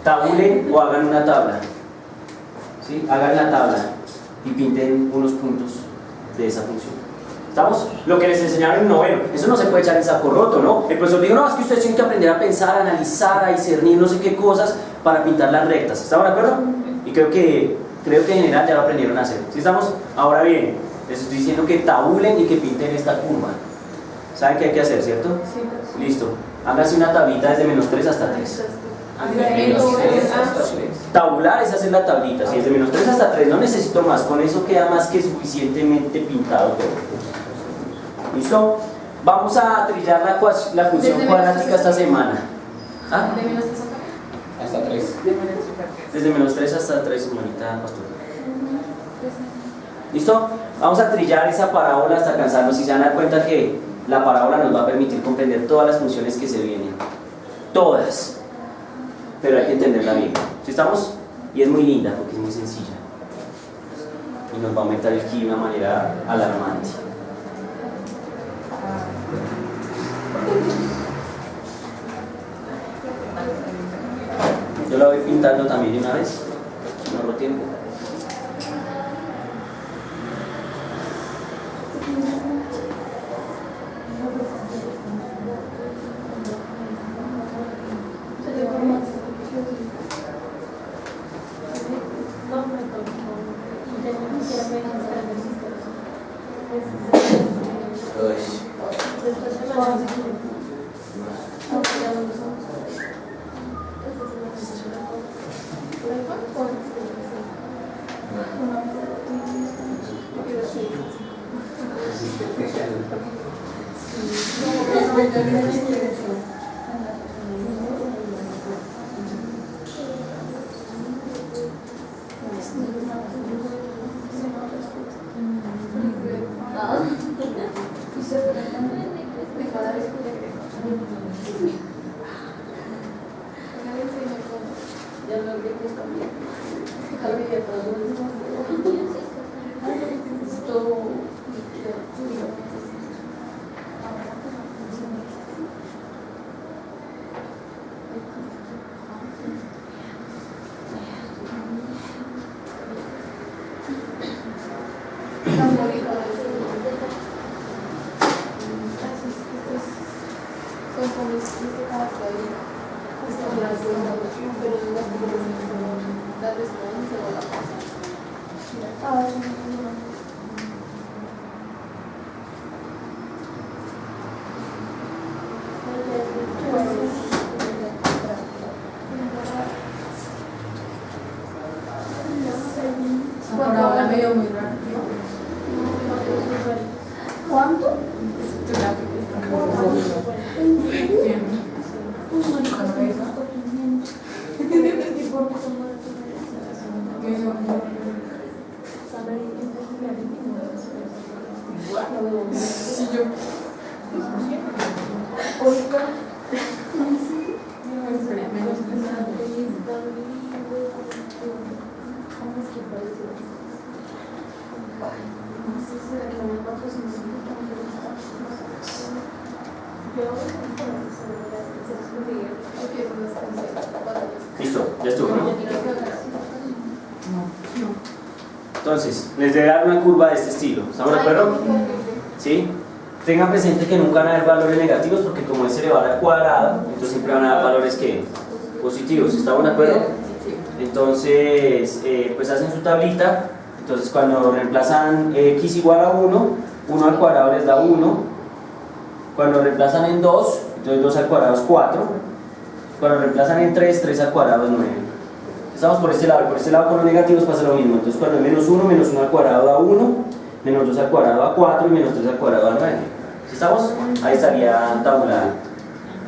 tabulen o hagan una tabla. ¿Sí? Hagan la tabla y pinten unos puntos de esa función. ¿Estamos? Lo que les enseñaron en noveno, eso no se puede echar en saco roto, ¿no? El profesor dijo, no, es que ustedes tienen que aprender a pensar, a analizar, a discernir no sé qué cosas para pintar las rectas. ¿Estamos de acuerdo? Y creo que en general ya lo aprendieron a hacer. ¿Sí estamos? Ahora bien, les estoy diciendo que tabulen y que pinten esta curva. ¿Saben qué hay que hacer, cierto? Sí. Listo. Háganse una tablita desde -3 hasta 3. Tabular es hacer la tablita, si es de -3 hasta 3, no necesito más, con eso queda más que suficientemente pintado todo. ¿Listo? Vamos a trillar la función cuadrática esta semana. ¿Ah? Hasta 3. Desde -3 hasta 3, señorita pastora. ¿Listo? Vamos a trillar esa parábola hasta cansarnos y se van a dar cuenta que la parábola nos va a permitir comprender todas las funciones que se vienen. Todas. Pero hay que entenderla bien. ¿Sí estamos? Y es muy linda porque es muy sencilla. Y nos va a aumentar el ki de una manera alarmante. Yo la voy pintando también de una vez. No ahorro tiempo. Listo, ya estuvo, ¿no? Entonces, les debe dar una curva de este estilo. ¿Estamos de acuerdo? ¿Sí? Tengan presente que nunca van a haber valores negativos porque como es elevado al cuadrado, entonces siempre van a dar valores que positivos. ¿Estamos de acuerdo? Entonces, pues hacen su tablita. Entonces, cuando reemplazan x igual a 1, 1 al cuadrado les da 1. Cuando reemplazan en 2, entonces 2 al cuadrado es 4. Cuando reemplazan en 3, 3 al cuadrado es 9. Estamos por este lado, y por este lado con los negativos pasa lo mismo. Entonces cuando es menos 1 al cuadrado da 1, menos 2 al cuadrado da 4 y menos 3 al cuadrado da 9. ¿Sí estamos? Ahí estaría tabulada.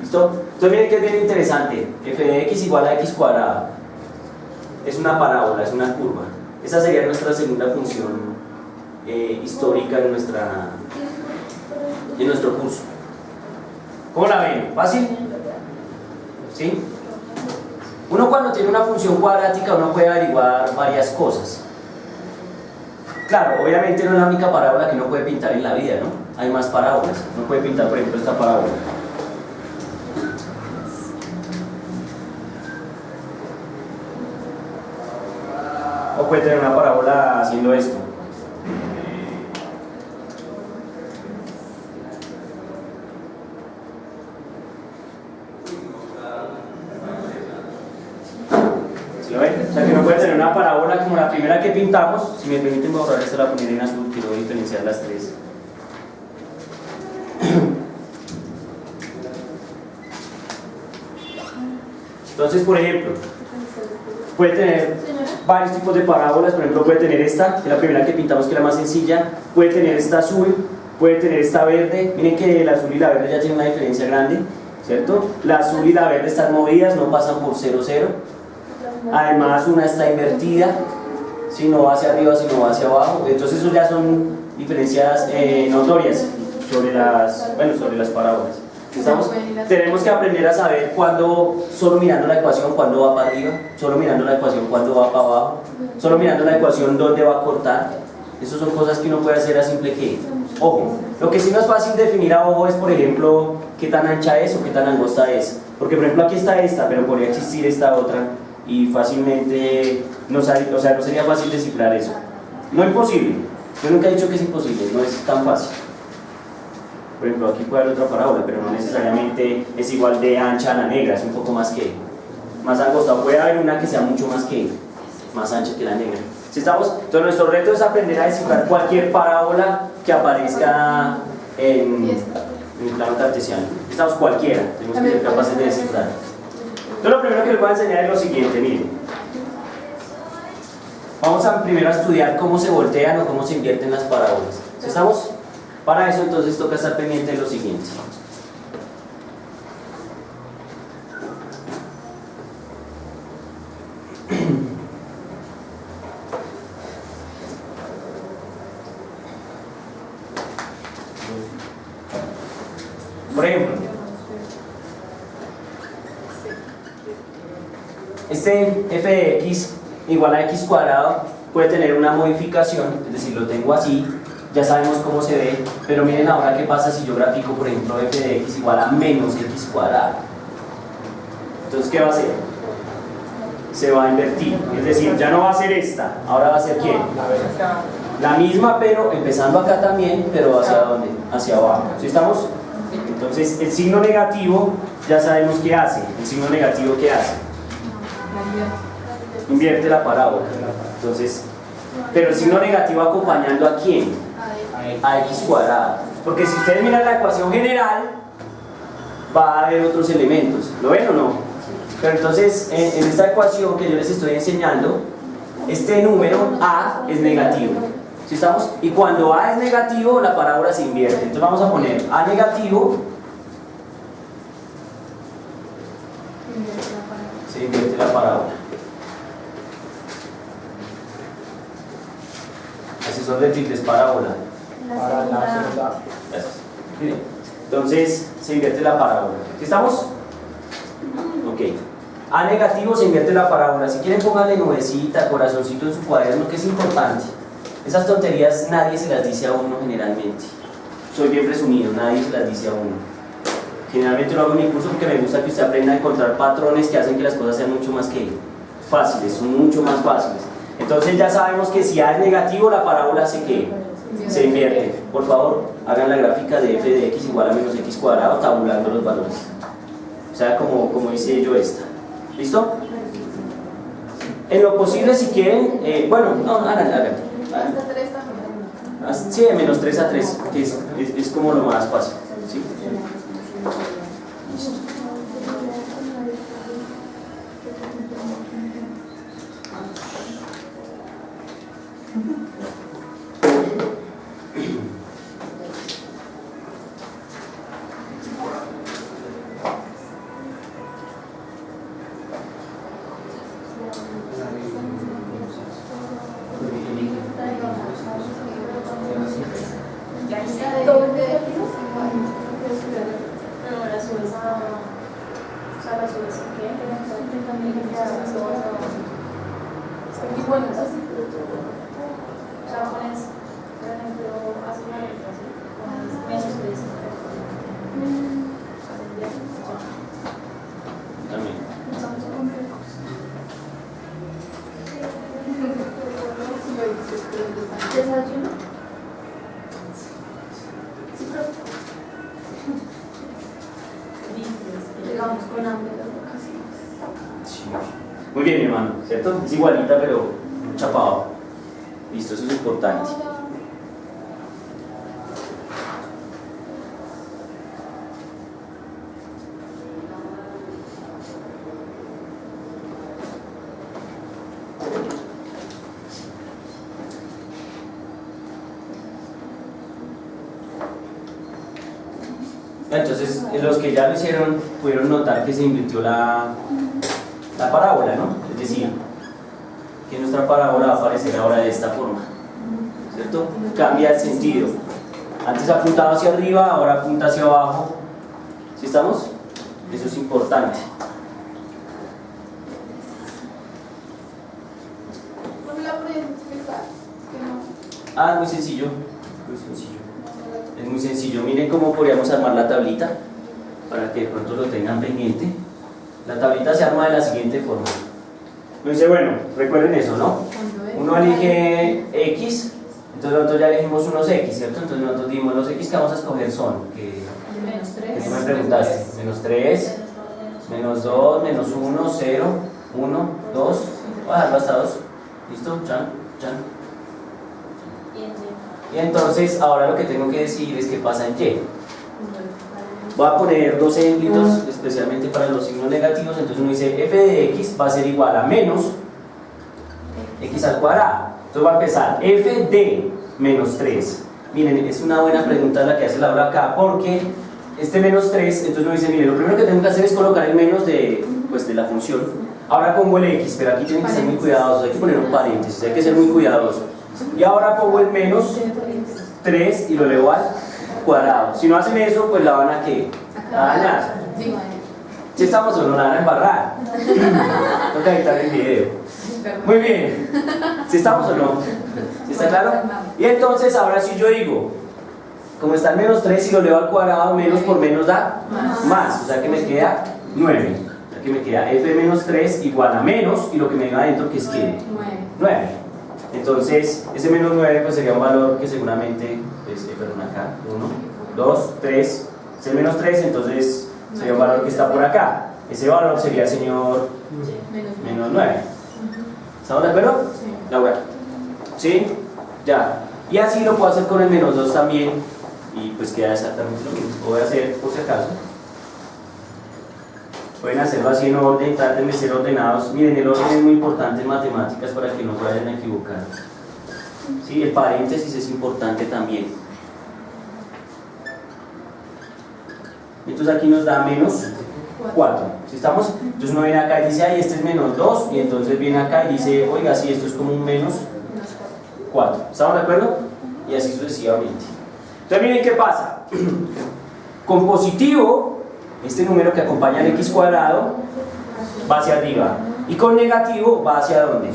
¿Listo? Entonces miren que es bien interesante. F de x igual a x cuadrado. Es una parábola, es una curva. Esa sería nuestra segunda función histórica en nuestro curso. ¿Cómo la ven? ¿Fácil? ¿Sí? Uno cuando tiene una función cuadrática uno puede averiguar varias cosas. Claro, obviamente no es la única parábola que uno puede pintar en la vida, ¿no? Hay más parábolas. Uno puede pintar, por ejemplo, esta parábola. puede tener una parábola haciendo esto. ¿Sí lo ven? O sea que no puede tener una parábola como la primera que pintamos. Si me permiten borrar esta, la poner en azul, quiero diferenciar las tres. Entonces, por ejemplo, puede tener varios tipos de parábolas. Por ejemplo, puede tener esta, que es la primera que pintamos, que es la más sencilla. Puede tener esta azul, puede tener esta verde. Miren que la azul y la verde ya tienen una diferencia grande, ¿cierto? La azul y la verde están movidas, no pasan por 0, 0. Además, una está invertida, si no va hacia arriba, si no va hacia abajo. Entonces, eso ya son diferencias notorias sobre las parábolas. Tenemos que aprender a saber cuándo, solo mirando la ecuación, cuándo va para arriba, solo mirando la ecuación, cuándo va para abajo, solo mirando la ecuación, dónde va a cortar. Esas son cosas que uno puede hacer a simple que ojo. Lo que sí no es fácil definir a ojo es, por ejemplo, qué tan ancha es o qué tan angosta es. Porque, por ejemplo, aquí está esta, pero podría existir esta otra y fácilmente no sería fácil descifrar eso. No imposible. Yo nunca he dicho que es imposible, no es tan fácil. Por ejemplo, aquí puede haber otra parábola, pero no necesariamente es igual de ancha a la negra, es un poco más angosta. Puede haber una que sea mucho más ancha que la negra. ¿Sí estamos? Entonces, nuestro reto es aprender a descifrar cualquier parábola que aparezca en el plano cartesiano. Estamos cualquiera, tenemos que ser capaces de descifrar. Entonces, lo primero que les voy a enseñar es lo siguiente, miren. Vamos primero a estudiar cómo se voltean o cómo se invierten las parábolas. ¿Sí estamos? Para eso entonces toca estar pendiente de lo siguiente. Por ejemplo, este f de x igual a x cuadrado puede tener una modificación, es decir, lo tengo así. Ya sabemos cómo se ve, pero miren ahora qué pasa si yo grafico, por ejemplo, f de x igual a menos x cuadrado. Entonces, ¿qué va a hacer? Se va a invertir, es decir, ya no va a ser esta, ahora va a ser ¿quién? La misma, pero empezando acá también, pero ¿hacia dónde? Hacia abajo. ¿Sí estamos? Entonces, el signo negativo, ya sabemos qué hace. ¿El signo negativo qué hace? Invierte la parábola. Entonces, pero el signo negativo acompañando ¿a quién? A x cuadrado, porque si ustedes miran la ecuación general va a haber otros elementos, ¿lo ven o no? Pero entonces en esta ecuación que yo les estoy enseñando, este número a es negativo, ¿sí estamos? Y cuando a es negativo la parábola se invierte, entonces vamos a poner a negativo, se invierte la parábola. Asesor de triples parábola. Para la segunda. Gracias. Miren, entonces se invierte la parábola. ¿Sí estamos? Ok. A negativo se invierte la parábola. Si quieren pónganle nubecita, corazoncito en su cuaderno, que es importante. Esas tonterías nadie se las dice a uno generalmente. Soy bien presumido, nadie se las dice a uno. Generalmente lo hago en mi curso porque me gusta que usted aprenda a encontrar patrones que hacen que las cosas sean mucho más fáciles, son mucho más fáciles. Entonces ya sabemos que si A es negativo, la parábola hace que se invierte. Por favor, hagan la gráfica de f de x igual a menos x cuadrado tabulando los valores. O sea, como hice yo esta. ¿Listo? En lo posible, si quieren, hagan. Hasta 3 también. Sí, de menos 3 a 3, que es como lo más fácil. ¿Sí? Listo. con ambas las ocasiones. Sí. Muy bien, mi hermano, ¿cierto? Es igualita, pero chapado. Listo, eso es importante. Entonces, los que ya lo hicieron pudieron notar que se invirtió la parábola, ¿no? Es decir, que nuestra parábola va a aparecer ahora de esta forma, ¿cierto? Cambia el sentido. Antes apuntaba hacia arriba, ahora apunta hacia abajo. ¿Sí estamos? Eso es importante. ¿Por qué la pueden explicar? Que no. Ah, es muy sencillo. Muy sencillo. Es muy sencillo. Miren cómo podríamos armar la tablita para que de pronto lo tengan pendiente. La tablita se arma de la siguiente forma. Me dice, bueno, recuerden eso, ¿no? Uno elige X, entonces nosotros ya elegimos unos X, ¿cierto? Entonces nosotros dimos los X que vamos a escoger son, que ¿qué me preguntaste? Menos 3, menos 2, menos 1, 0, 1, 2, voy a dejarlo hasta 2. ¿Listo? Chan, chan. Y entonces ahora lo que tengo que decir es qué pasa en Y. Voy a poner dos ejemplitos especialmente para los signos negativos. Entonces uno dice f de x va a ser igual a menos x al cuadrado. Entonces va a empezar f de menos 3. Miren, es una buena pregunta la que hace Laura acá, porque este menos 3, entonces uno dice, miren, lo primero que tengo que hacer es colocar el menos de la función. Ahora pongo el x, pero aquí tienen que ser muy cuidadosos, hay que poner un paréntesis, hay que ser muy cuidadosos. Y ahora pongo el menos 3 y lo elevo al cuadrado. Si no hacen eso, pues la van a ¿qué? A dañar. Si estamos o no, la van a embarrar. Toca editar el video. Muy bien. Si estamos o no. ¿Sí está claro? Y entonces ahora si yo digo, como está el menos 3 y lo elevo al cuadrado, menos por menos da más. O sea que me queda 9. O sea que me queda f de menos 3 igual a menos, y lo que me da adentro que es que 9. Entonces, ese menos 9 pues sería un valor que seguramente, pues, perdón, acá, 1, 2, 3, es el menos 3, entonces sería un valor que está por acá. Ese valor sería el señor menos 9. ¿Estamos de acuerdo? Sí. Laura. ¿Sí? Ya. Y así lo puedo hacer con el menos 2 también, y pues queda exactamente lo mismo. Voy a hacer, por si acaso. Pueden hacerlo así en orden, traten de ser ordenados. Miren, el orden es muy importante en matemáticas para que no se vayan a equivocar. Sí, el paréntesis es importante también. Entonces aquí nos da menos 4. ¿Sí estamos? Entonces uno viene acá y dice, ay, este es menos 2, y entonces viene acá y dice, oiga, sí, esto es como un menos 4. ¿Estamos de acuerdo? Y así sucesivamente. Entonces miren qué pasa. Con positivo, este número que acompaña al x cuadrado va hacia arriba, y con negativo va hacia ¿dónde?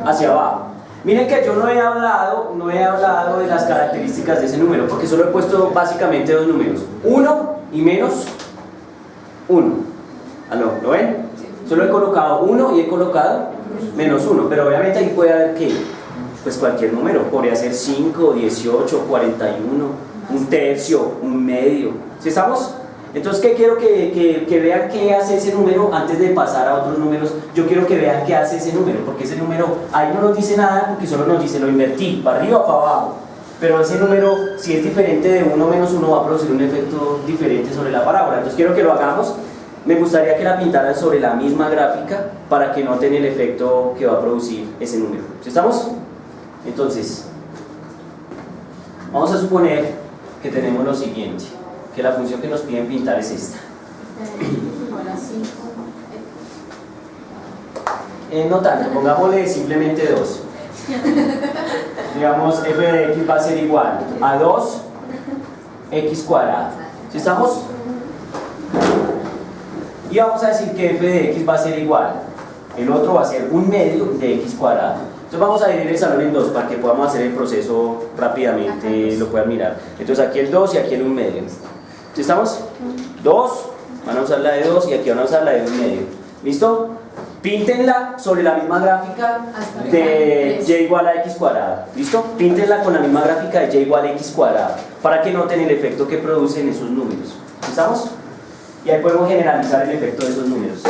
Hacia abajo. Miren que yo no he hablado de las características de ese número, porque solo he puesto básicamente dos números, 1 y menos 1. ¿Aló? ¿Lo ven? Solo he colocado 1 y he colocado menos 1, pero obviamente ahí puede haber que, pues cualquier número, podría ser 5, 18, 41, un tercio, un medio. ¿Sí estamos? Entonces, ¿qué quiero que vean qué hace ese número antes de pasar a otros números? Yo quiero que vean qué hace ese número, porque ese número ahí no nos dice nada, porque solo nos dice lo invertí, para arriba o para abajo. Pero ese número, si es diferente de 1 menos 1, va a producir un efecto diferente sobre la parábola. Entonces, quiero que lo hagamos. Me gustaría que la pintaran sobre la misma gráfica para que noten el efecto que va a producir ese número. ¿Sí estamos? Entonces, vamos a suponer que tenemos lo siguiente, que la función que nos piden pintar es esta. No tanto, pongámosle simplemente 2. Digamos, f de x va a ser igual a 2x cuadrado. ¿Sí estamos? Y vamos a decir que f de x va a ser igual, el otro va a ser un medio de x cuadrado. Entonces vamos a dividir el salón en dos para que podamos hacer el proceso rápidamente, lo puedan mirar. Entonces aquí el 2 y aquí el 1 medio. ¿Sí estamos? 2, van a usar la de 2 y aquí van a usar la de 1 medio. ¿Listo? Píntenla sobre la misma gráfica de y igual a x cuadrado. ¿Listo? Píntenla con la misma gráfica de y igual a x cuadrado para que noten el efecto que producen esos números. ¿Sí estamos? y ahí podemos generalizar el efecto de esos números.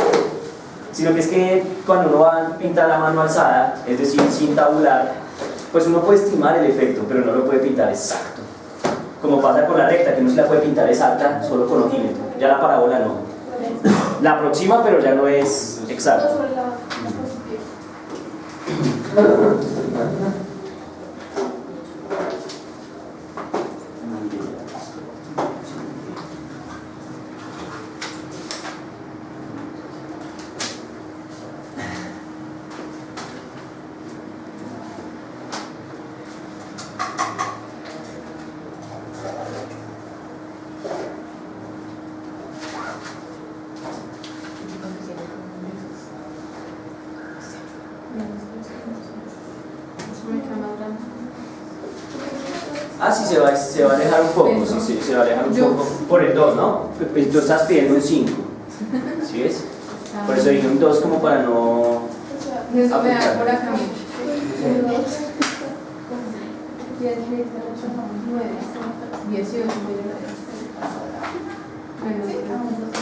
Sino que es que cuando uno va a pintar la mano alzada, es decir, sin tabular, pues uno puede estimar el efecto, pero no lo puede pintar exacto. Como pasa con la recta, que uno sí la puede pintar exacta solo con ojímetro, ya la parábola no. La aproxima, pero ya no es exacta. Sobre la positiva. Ah, sí, se va a alejar un poco, sí, se va a alejar un poco por el 2, ¿no? Tú estás pidiendo un 5, ¿sí ves? Por eso dije un 2 como para no... Eso me da por acá. 18.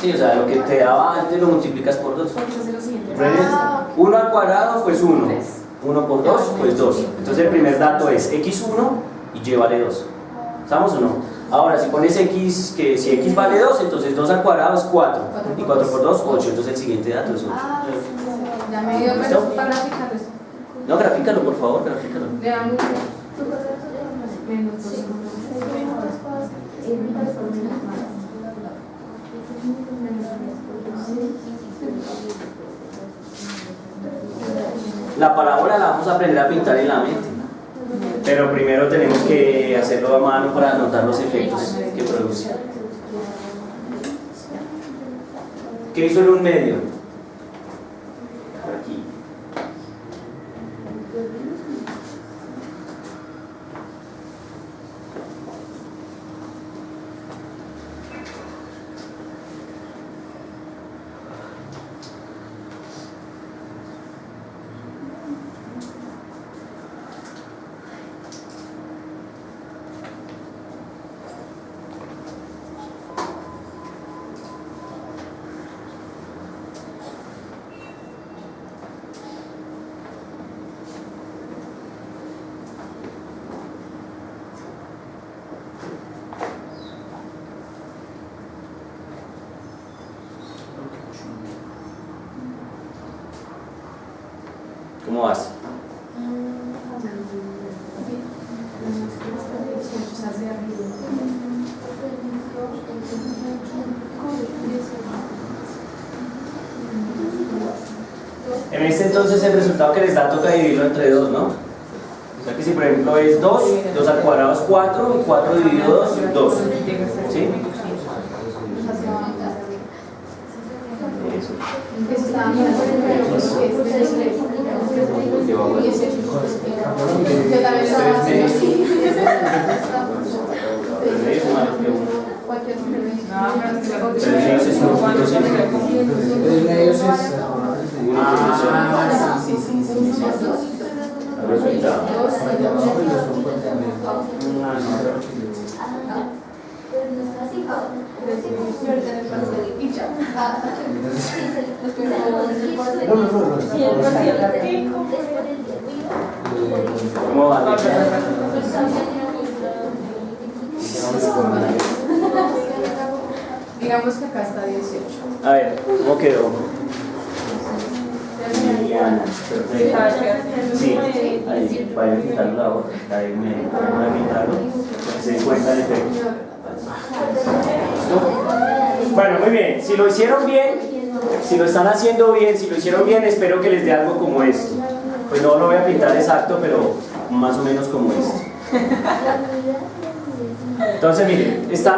Sí, o sea, lo que te daba antes lo multiplicas por 2. Ah, 1 al cuadrado, pues 1. 1 por 2, pues 2. Entonces el primer dato es x1 y y vale 2. ¿Estamos o no? Ahora, si pones x, que si x vale 2, entonces 2 al cuadrado es 4. Y 4 por 2, 8. Entonces el siguiente dato es 8. Ya me dio ¿Listo? para graficar esto. No, grafícalo, por favor, grafícalo. Le damos menos 2. La parábola la vamos a aprender a pintar en la mente. Pero primero tenemos que hacerlo a mano para notar los efectos que produce. ¿Qué hizo el 1/2? Por aquí. ¿Cómo vas? En este entonces el resultado que les da toca dividirlo entre 2, ¿no? O sea que si por ejemplo es 2, 2 al cuadrado es 4, y 4 dividido 2, 2. ¿Sí? Eso. Yo también estaba así. ¿Cómo va? Digamos que acá está 18. A ver, ¿cómo quedó? Mediana, perfecto. Sí, ahí vaya a quitar la otra, ahí me voy a quitarlo, para que se den cuenta el efecto. ¿Listo? Bueno, muy bien, si lo hicieron bien, si lo están haciendo bien, si lo hicieron bien, espero que les dé algo como esto. Pues no lo voy a pintar exacto, pero más o menos como esto. Entonces, miren, está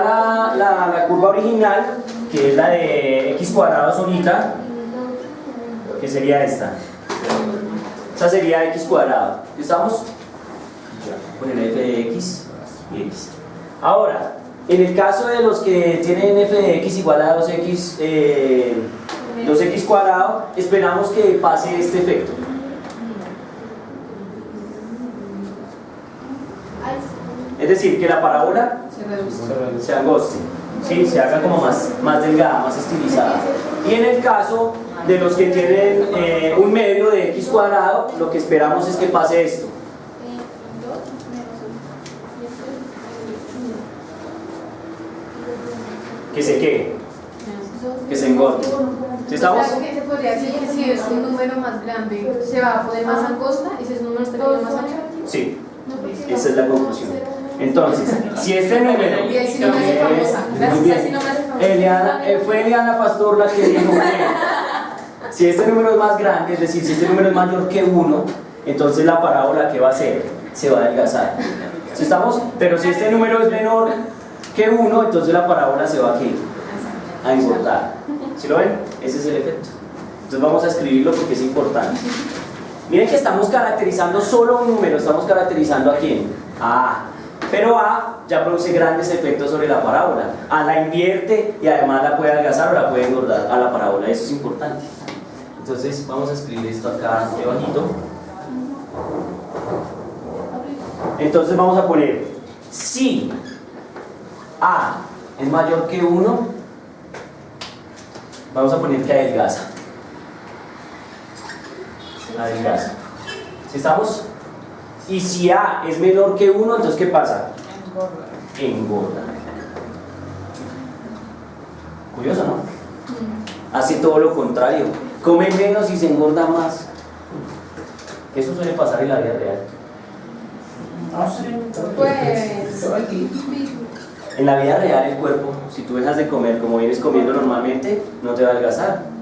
la curva original, que es la de x cuadrado solita, que sería esta. Esta sería x cuadrado. ¿Estamos? Poner f de x y x. Ahora, en el caso de los que tienen f de x igual a 2x cuadrado, esperamos que pase este efecto. Es decir, que la parábola Se reduce. se angoste. ¿sí? Se haga como más delgada, más estilizada. Y en el caso de los que tienen un medio de x cuadrado, lo que esperamos es que pase esto. Que se quede, que se engorde. ¿Sí estamos? O sea, que se podría decir que si es un número más grande, se va a poner más angosta y si es un número pequeño más ancho. Sí, esa es la conclusión. Entonces, si este número... Y ahí sí no me hace famosa. Muy Gracias, bien. ahí sí no me hace famosa. Fue Eliana Pastor la que dijo que si este número es más grande, es decir, si este número es mayor que 1, entonces la parábola, ¿qué va a hacer? Se va a adelgazar. ¿Sí estamos? Pero si este número es menor que 1, entonces la parábola se va a engordar. ¿Sí lo ven? Ese es el efecto. Entonces vamos a escribirlo porque es importante. Miren que estamos caracterizando solo un número, estamos caracterizando a quién, a A. Pero A ya produce grandes efectos sobre la parábola. A la invierte y además la puede adelgazar o la puede engordar a la parábola. Eso es importante. Entonces vamos a escribir esto acá debajito. Entonces vamos a poner, si A es mayor que 1, vamos a poner que adelgaza. Adelgaza. ¿Sí estamos? Y si A es menor que 1, entonces ¿qué pasa? Engorda. Curioso, ¿no? Hace todo lo contrario. Come menos y se engorda más. Eso suele pasar en la vida real. No sé. Pues. Todo aquí. En la vida real el cuerpo, si tú dejas de comer como vienes comiendo normalmente, no te va a adelgazar.